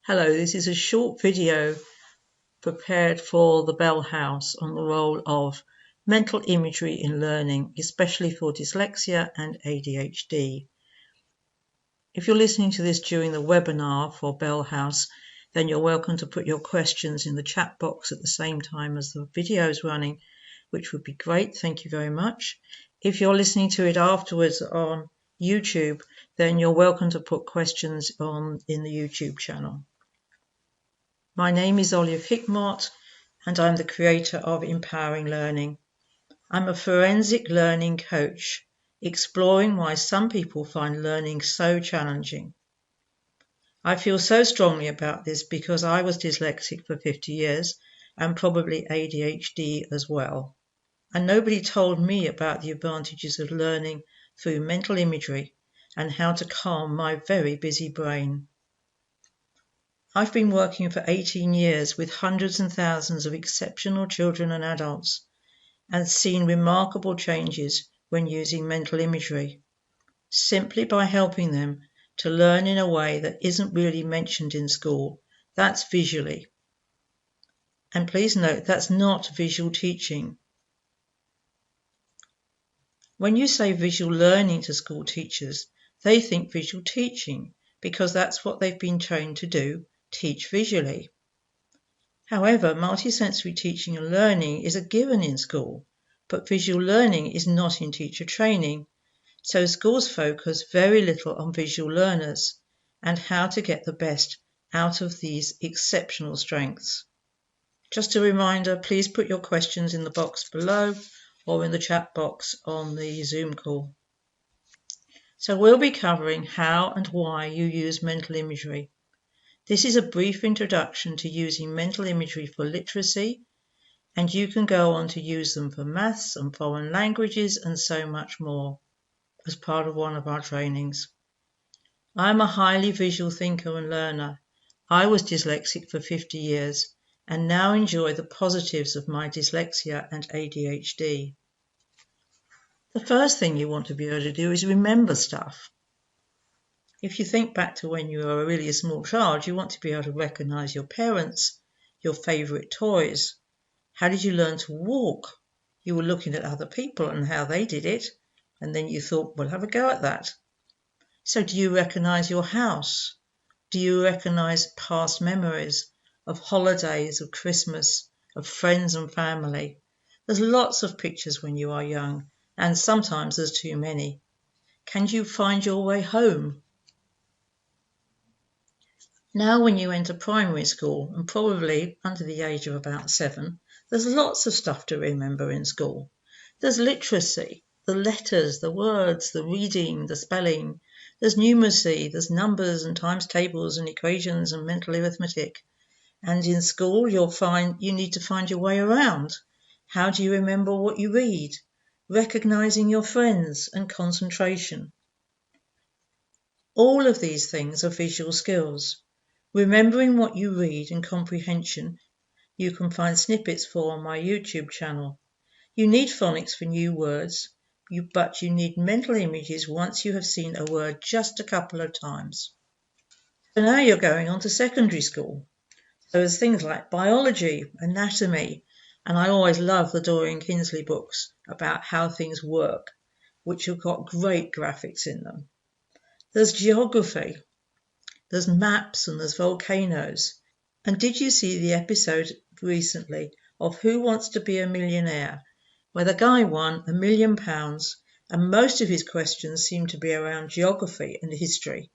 Hello, this is a short video prepared for the Bell House on the role of mental imagery in learning, especially for dyslexia and ADHD. If you're listening to this during the webinar for Bell House, then you're welcome to put your questions in the chat box at the same time as the video is running, which would be great. Thank you very much. If you're listening to it afterwards on YouTube, then you're welcome to put questions in the YouTube channel. My name is Olive Hickmott, and I'm the creator of Empowering Learning. I'm a forensic learning coach, exploring why some people find learning so challenging. I feel so strongly about this because I was dyslexic for 50 years and probably ADHD as well. And nobody told me about the advantages of learning through mental imagery and how to calm my very busy brain. I've been working for 18 years with hundreds and thousands of exceptional children and adults and seen remarkable changes when using mental imagery, simply by helping them to learn in a way that isn't really mentioned in school. That's visually. And please note, that's not visual teaching. When you say visual learning to school teachers, they think visual teaching because that's what they've been trained to do. Teach visually. However, multisensory teaching and learning is a given in school, but visual learning is not in teacher training, so schools focus very little on visual learners and how to get the best out of these exceptional strengths. Just a reminder, please put your questions in the box below or in the chat box on the Zoom call. So we'll be covering how and why you use mental imagery. This is a brief introduction to using mental imagery for literacy, and you can go on to use them for maths and foreign languages and so much more as part of one of our trainings. I'm a highly visual thinker and learner. I was dyslexic for 50 years and now enjoy the positives of my dyslexia and ADHD. The first thing you want to be able to do is remember stuff. If you think back to when you were really a small child, you want to be able to recognize your parents, your favorite toys. How did you learn to walk? You were looking at other people and how they did it, and then you thought, well, have a go at that. So do you recognize your house? Do you recognize past memories of holidays, of Christmas, of friends and family? There's lots of pictures when you are young, and sometimes there's too many. Can you find your way home? Now when you enter primary school, and probably under the age of about 7, there's lots of stuff to remember in school. There's literacy, the letters, the words, the reading, the spelling. There's numeracy, there's numbers and times tables and equations and mental arithmetic. And in school you need to find your way around. How do you remember what you read? Recognizing your friends and concentration. All of these things are visual skills. Remembering what you read and comprehension, you can find snippets for on my YouTube channel. You need phonics for new words, but you need mental images once you have seen a word just a couple of times. So now you're going on to secondary school. So there's things like biology, anatomy, and I always love the Dorian Kingsley books about how things work, which have got great graphics in them. There's geography. There's maps and there's volcanoes. And did you see the episode recently of Who Wants to Be a Millionaire, where the guy won £1 million and most of his questions seemed to be around geography and history.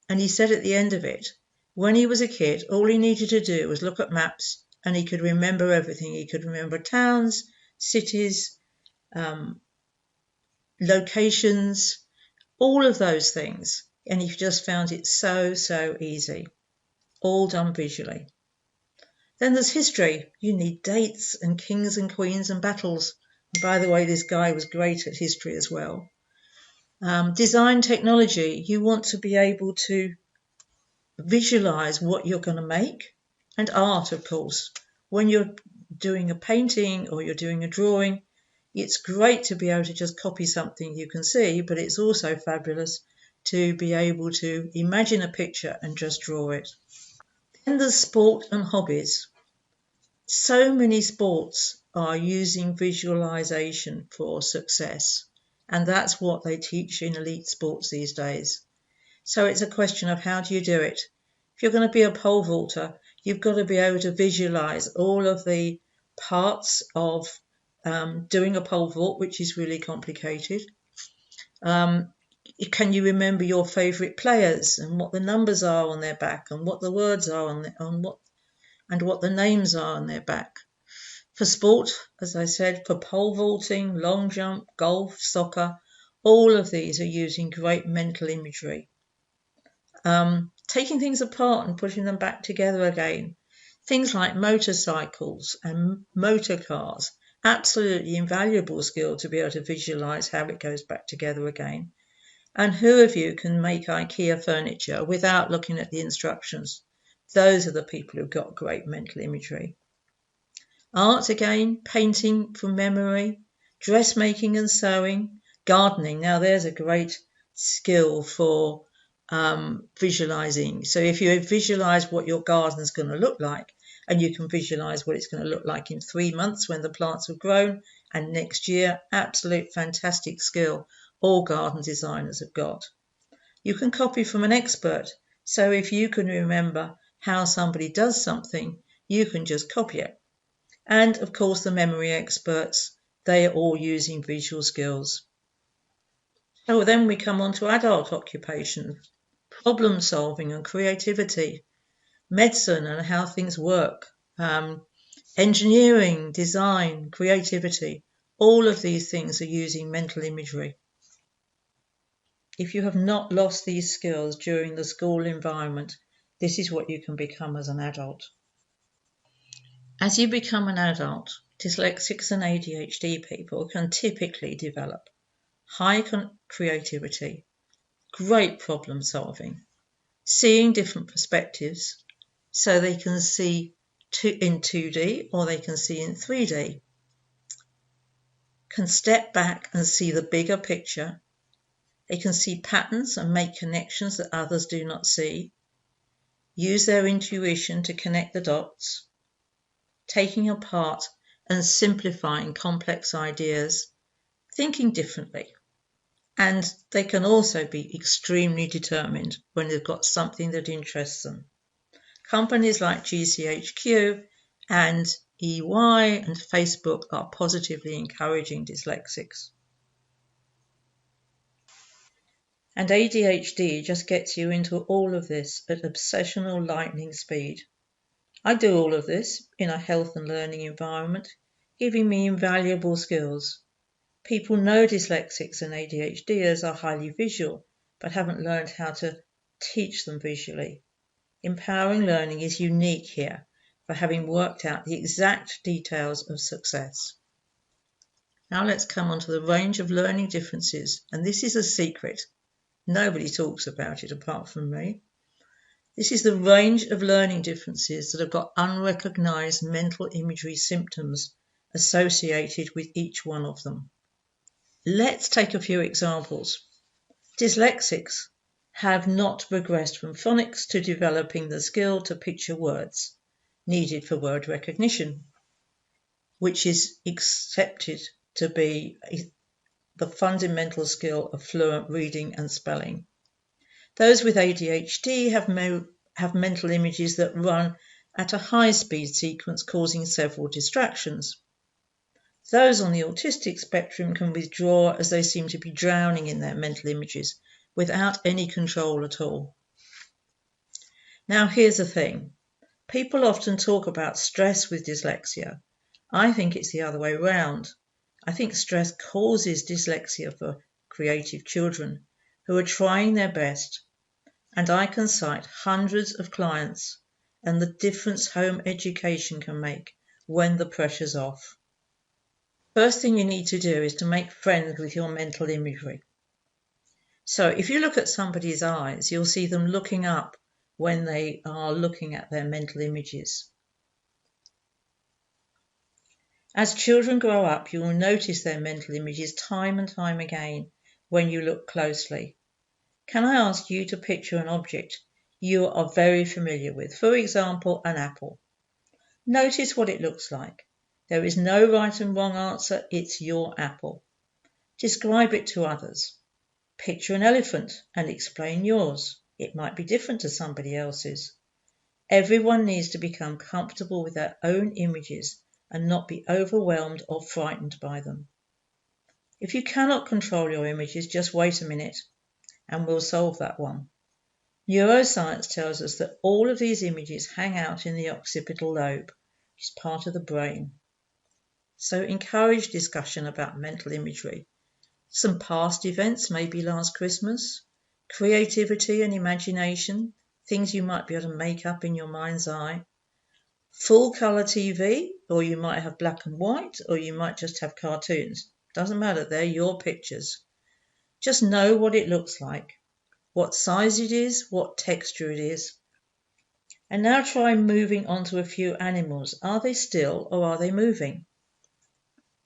And he said at the end of it, when he was a kid, all he needed to do was look at maps and he could remember everything. He could remember towns, cities, locations, all of those things. And he just found it so easy, all done visually. Then there's history. You need dates and kings and queens and battles. And by the way, this guy was great at history as well. Design technology. You want to be able to visualize what you're going to make. And art, of course. When you're doing a painting or you're doing a drawing, it's great to be able to just copy something you can see, but it's also fabulous to be able to imagine a picture and just draw it. Then there's sport and hobbies. So many sports are using visualization for success, and that's what they teach in elite sports these days. So it's a question of how do you do it? If you're going to be a pole vaulter, you've got to be able to visualize all of the parts of doing a pole vault, which is really complicated. Can you remember your favorite players and what the numbers are on their back and what the words are on what the names are on their back? For sport, as I said, for pole vaulting, long jump, golf, soccer, all of these are using great mental imagery. Taking things apart and putting them back together again. Things like motorcycles and motor cars, absolutely invaluable skill to be able to visualize how it goes back together again. And who of you can make IKEA furniture without looking at the instructions? Those are the people who've got great mental imagery. Art again, painting from memory, dressmaking and sewing, gardening. Now there's a great skill for visualizing. So if you visualize what your garden's going to look like, and you can visualize what it's going to look like in 3 months when the plants have grown, and next year, absolute fantastic skill all garden designers have got. You can copy from an expert. So if you can remember how somebody does something, you can just copy it. And of course, the memory experts, they are all using visual skills. So then we come on to adult occupation, problem solving and creativity, medicine and how things work, engineering, design, creativity. All of these things are using mental imagery. If you have not lost these skills during the school environment, this is what you can become as an adult. As you become an adult, dyslexics and ADHD people can typically develop high creativity, great problem solving, seeing different perspectives, so they can see in 2D or they can see in 3D, can step back and see the bigger picture. They can see patterns and make connections that others do not see, use their intuition to connect the dots, taking apart and simplifying complex ideas, thinking differently. And they can also be extremely determined when they've got something that interests them. Companies like GCHQ and EY and Facebook are positively encouraging dyslexics. And ADHD just gets you into all of this at obsessional lightning speed. I do all of this in a health and learning environment, giving me invaluable skills. People know dyslexics and ADHDers are highly visual, but haven't learned how to teach them visually. Empowering learning is unique here for having worked out the exact details of success. Now let's come on to the range of learning differences, and this is a secret. Nobody talks about it apart from me. This is the range of learning differences that have got unrecognized mental imagery symptoms associated with each one of them. Let's take a few examples. Dyslexics have not progressed from phonics to developing the skill to picture words needed for word recognition, which is accepted to be the fundamental skill of fluent reading and spelling. Those with ADHD have mental images that run at a high-speed sequence, causing several distractions. Those on the autistic spectrum can withdraw as they seem to be drowning in their mental images without any control at all. Now, here's the thing. People often talk about stress with dyslexia. I think it's the other way around. I think stress causes dyslexia for creative children who are trying their best, and I can cite hundreds of clients and the difference home education can make when the pressure's off. First thing you need to do is to make friends with your mental imagery. So if you look at somebody's eyes, you'll see them looking up when they are looking at their mental images. As children grow up, you will notice their mental images time and time again when you look closely. can I ask you to picture an object you are very familiar with, for example, an apple. Notice what it looks like. There is no right and wrong answer, it's your apple. Describe it to others. Picture an elephant and explain yours. It might be different to somebody else's. Everyone needs to become comfortable with their own images and not be overwhelmed or frightened by them. If you cannot control your images, just wait a minute and we'll solve that one. Neuroscience tells us that all of these images hang out in the occipital lobe, which is part of the brain. So encourage discussion about mental imagery. Some past events, maybe last Christmas, creativity and imagination, things you might be able to make up in your mind's eye, full colour TV, or you might have black and white, or you might just have cartoons. Doesn't matter, they're your pictures. Just know what it looks like, what size it is, what texture it is. And now try moving on to a few animals. Are they still or are they moving?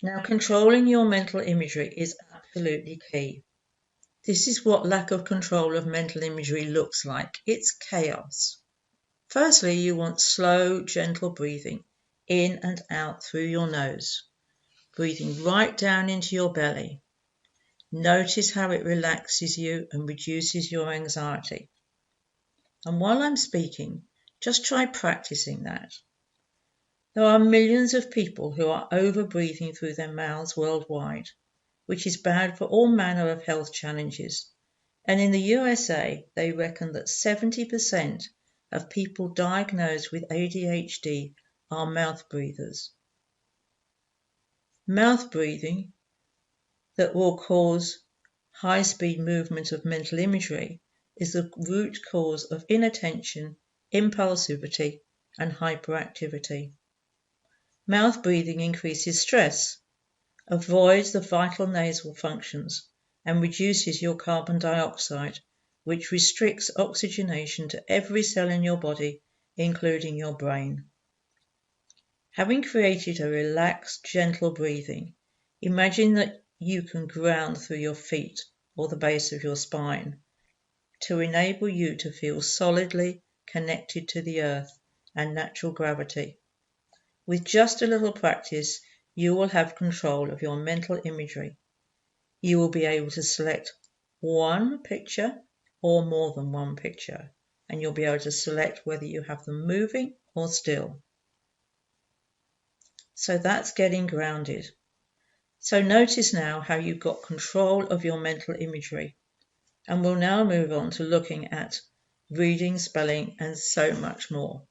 Now, controlling your mental imagery is absolutely key. This is what lack of control of mental imagery looks like. It's chaos. Firstly, you want slow, gentle breathing in and out through your nose, breathing right down into your belly. Notice how it relaxes you and reduces your anxiety. And while I'm speaking, just try practicing that. There are millions of people who are over-breathing through their mouths worldwide, which is bad for all manner of health challenges. And in the USA, they reckon that 70% of people diagnosed with ADHD are mouth breathers. Mouth breathing that will cause high-speed movement of mental imagery is the root cause of inattention, impulsivity, and hyperactivity. Mouth breathing increases stress, avoids the vital nasal functions, and reduces your carbon dioxide, which restricts oxygenation to every cell in your body, including your brain. Having created a relaxed, gentle breathing, imagine that you can ground through your feet or the base of your spine to enable you to feel solidly connected to the earth and natural gravity. With just a little practice, you will have control of your mental imagery. You will be able to select one picture or more than one picture, and you'll be able to select whether you have them moving or still. So that's getting grounded. So notice now how you've got control of your mental imagery. And we'll now move on to looking at reading, spelling, and so much more.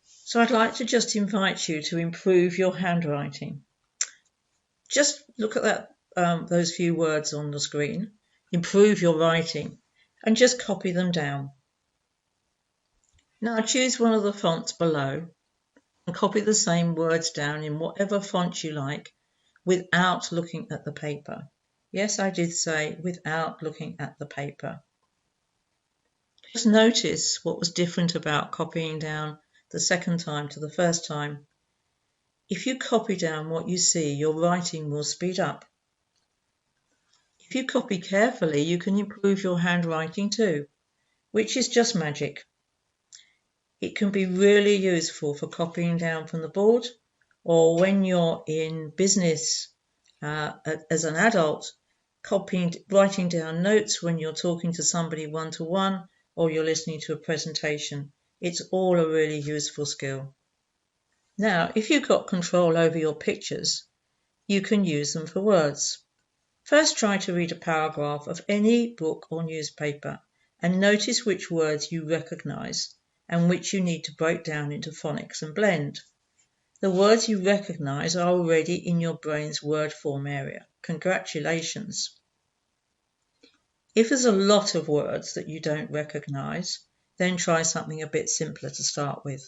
So I'd like to just invite you to improve your handwriting. Just look at that, those few words on the screen. Improve your writing and just copy them down. Now choose one of the fonts below and copy the same words down in whatever font you like without looking at the paper. Yes, I did say without looking at the paper. Just notice what was different about copying down the second time to the first time. If you copy down what you see, your writing will speed up. If you copy carefully, you can improve your handwriting too, which is just magic. It can be really useful for copying down from the board, or when you're in business as an adult, writing down notes when you're talking to somebody one-to-one, or you're listening to a presentation. It's all a really useful skill. Now, if you've got control over your pictures, you can use them for words. First, try to read a paragraph of any book or newspaper and notice which words you recognize and which you need to break down into phonics and blend. The words you recognize are already in your brain's word form area. Congratulations. If there's a lot of words that you don't recognize, then try something a bit simpler to start with.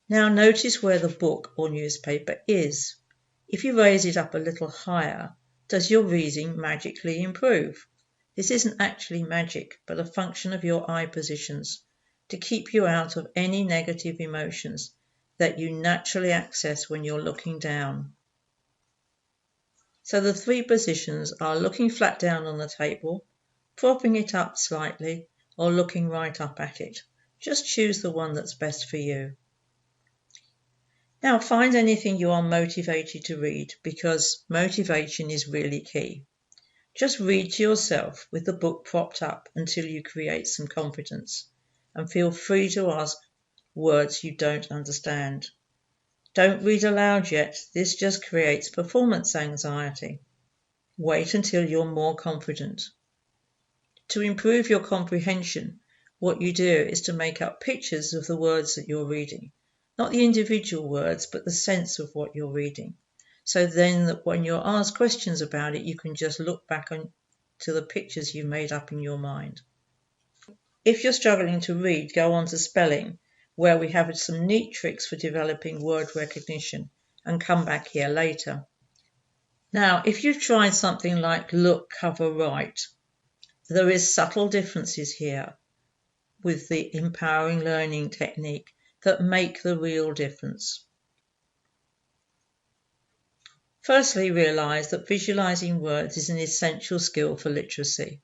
Now notice where the book or newspaper is. If you raise it up a little higher, does your reading magically improve? This isn't actually magic, but a function of your eye positions to keep you out of any negative emotions that you naturally access when you're looking down. So the three positions are looking flat down on the table, propping it up slightly, or looking right up at it. Just choose the one that's best for you. Now find anything you are motivated to read, because motivation is really key. Just read to yourself with the book propped up until you create some confidence, and feel free to ask words you don't understand. Don't read aloud yet, this just creates performance anxiety. Wait until you're more confident. To improve your comprehension, what you do is to make up pictures of the words that you're reading. Not the individual words, but the sense of what you're reading. So then that when you're asked questions about it, you can just look back to the pictures you made up in your mind. If you're struggling to read, go on to spelling, where we have some neat tricks for developing word recognition, and come back here later. Now, if you've tried something like look, cover, write, there is subtle differences here with the empowering learning technique that make the real difference. Firstly, realise that visualising words is an essential skill for literacy.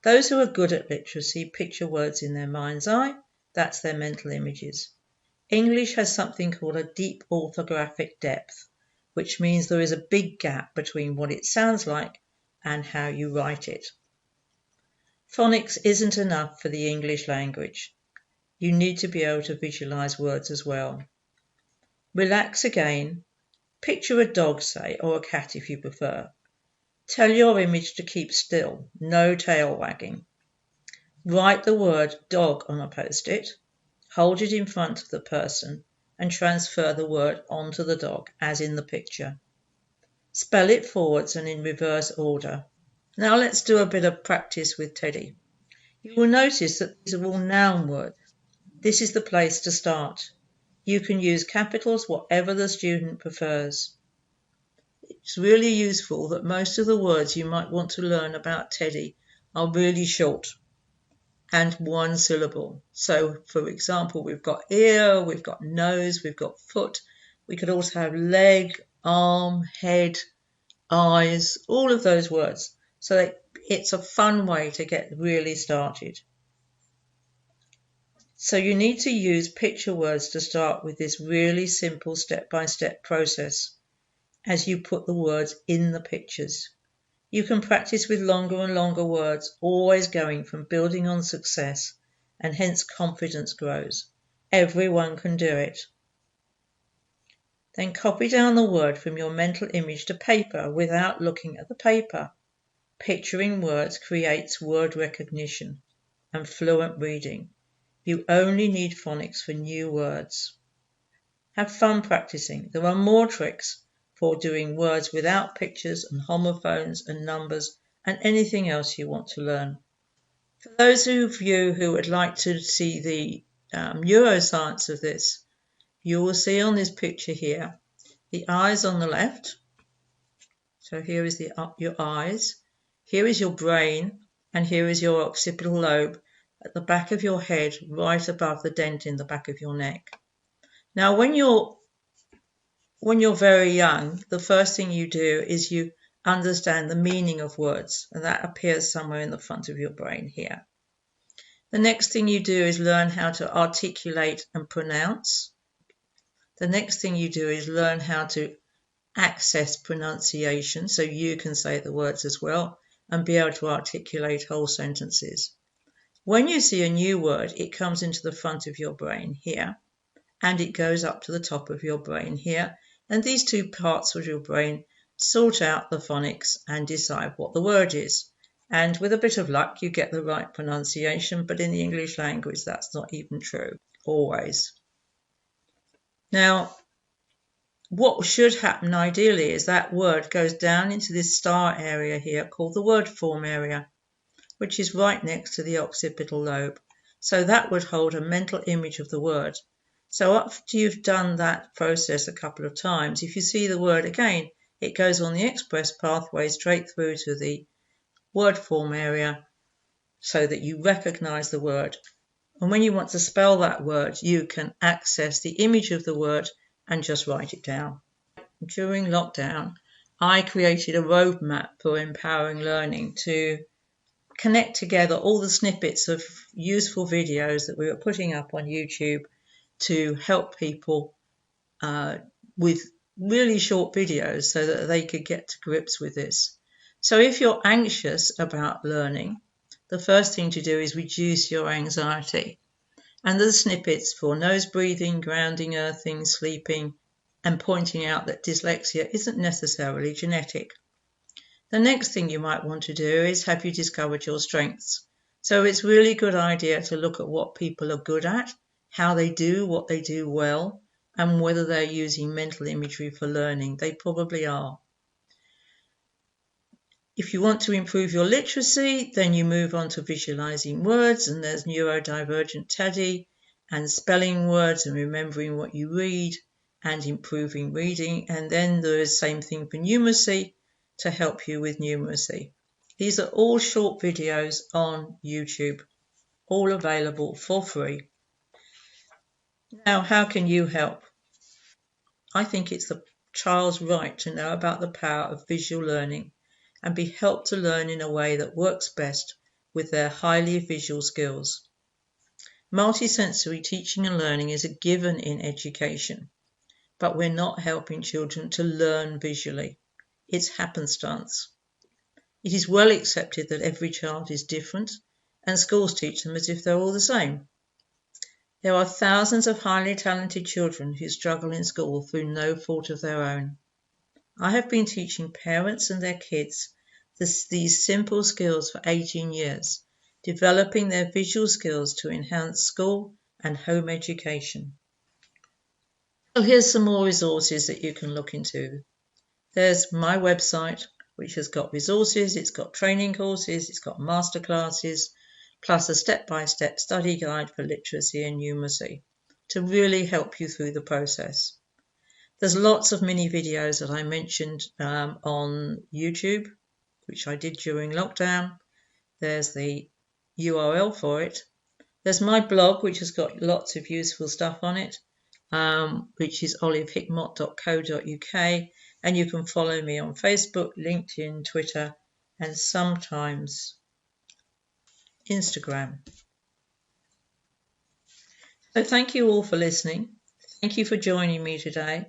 Those who are good at literacy picture words in their mind's eye, that's their mental images. English has something called a deep orthographic depth, which means there is a big gap between what it sounds like and how you write it. Phonics isn't enough for the English language. You need to be able to visualise words as well. Relax again. Picture a dog, say, or a cat if you prefer. Tell your image to keep still, no tail wagging. Write the word dog on a post-it, hold it in front of the person, and transfer the word onto the dog, as in the picture. Spell it forwards and in reverse order. Now let's do a bit of practice with Teddy. You will notice that these are all noun words. This is the place to start. You can use capitals, whatever the student prefers. It's really useful that most of the words you might want to learn about Teddy are really short and one syllable. So, for example, we've got ear, we've got nose, we've got foot. We could also have leg, arm, head, eyes, all of those words. So it's a fun way to get really started. So you need to use picture words to start with this really simple step-by-step process as you put the words in the pictures. You can practice with longer and longer words, always going from building on success, and hence confidence grows. Everyone can do it. Then copy down the word from your mental image to paper without looking at the paper. Picturing words creates word recognition and fluent reading. You only need phonics for new words. Have fun practicing. There are more tricks for doing words without pictures and homophones and numbers and anything else you want to learn. For those of you who would like to see the neuroscience of this, you will see on this picture here the eyes on the left. So here is your eyes, here is your brain, and here is your occipital lobe at the back of your head, right above the dent in the back of your neck. Now, when you're very young, the first thing you do is you understand the meaning of words, and that appears somewhere in the front of your brain here. The next thing you do is learn how to articulate and pronounce. The next thing you do is learn how to access pronunciation, so you can say the words as well and be able to articulate whole sentences. When you see a new word, it comes into the front of your brain here, and it goes up to the top of your brain here, and these two parts of your brain sort out the phonics and decide what the word is. And with a bit of luck, you get the right pronunciation, but in the English language, that's not even true, always. Now, what should happen ideally is that word goes down into this star area here called the word form area, which is right next to the occipital lobe. So that would hold a mental image of the word. So after you've done that process a couple of times, if you see the word again, it goes on the express pathway straight through to the word form area so that you recognize the word. And when you want to spell that word, you can access the image of the word and just write it down. During lockdown, I created a roadmap for empowering learning to connect together all the snippets of useful videos that we were putting up on YouTube to help people with really short videos so that they could get to grips with this. So if you're anxious about learning, the first thing to do is reduce your anxiety. And the snippets for nose breathing, grounding, earthing, sleeping, and pointing out that dyslexia isn't necessarily genetic. The next thing you might want to do is, have you discovered your strengths? So it's really a good idea to look at what people are good at, how they do what they do well, and whether they're using mental imagery for learning. They probably are. If you want to improve your literacy, then you move on to visualizing words, and there's neurodivergent teddy and spelling words and remembering what you read and improving reading. And then there is the same thing for numeracy to help you with numeracy. These are all short videos on YouTube, all available for free. Now, how can you help? I think it's the child's right to know about the power of visual learning and be helped to learn in a way that works best with their highly visual skills. Multisensory teaching and learning is a given in education, but we're not helping children to learn visually. It's happenstance. It is well accepted that every child is different, and schools teach them as if they're all the same. There are thousands of highly talented children who struggle in school through no fault of their own. I have been teaching parents and their kids these simple skills for 18 years, developing their visual skills to enhance school and home education. So here's some more resources that you can look into. There's my website, which has got resources, it's got training courses, it's got masterclasses, plus a step-by-step study guide for literacy and numeracy to really help you through the process. There's lots of mini videos that I mentioned on YouTube, which I did during lockdown. There's the URL for it. There's my blog, which has got lots of useful stuff on it, which is olivehickmott.co.uk, and you can follow me on Facebook, LinkedIn, Twitter, and sometimes Instagram. So thank you all for listening. Thank you for joining me today.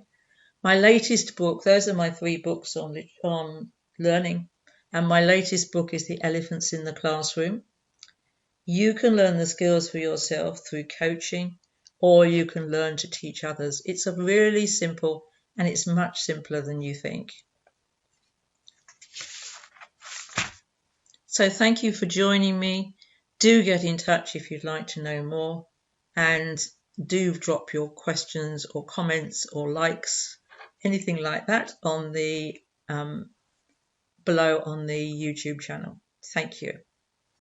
My latest book, those are my 3 books on learning, and my latest book is The Elephants in the Classroom. You can learn the skills for yourself through coaching, or you can learn to teach others. It's a really simple, and it's much simpler than you think. So thank you for joining me. Do get in touch if you'd like to know more, and do drop your questions or comments or likes, anything like that, on the below on the YouTube channel. Thank you.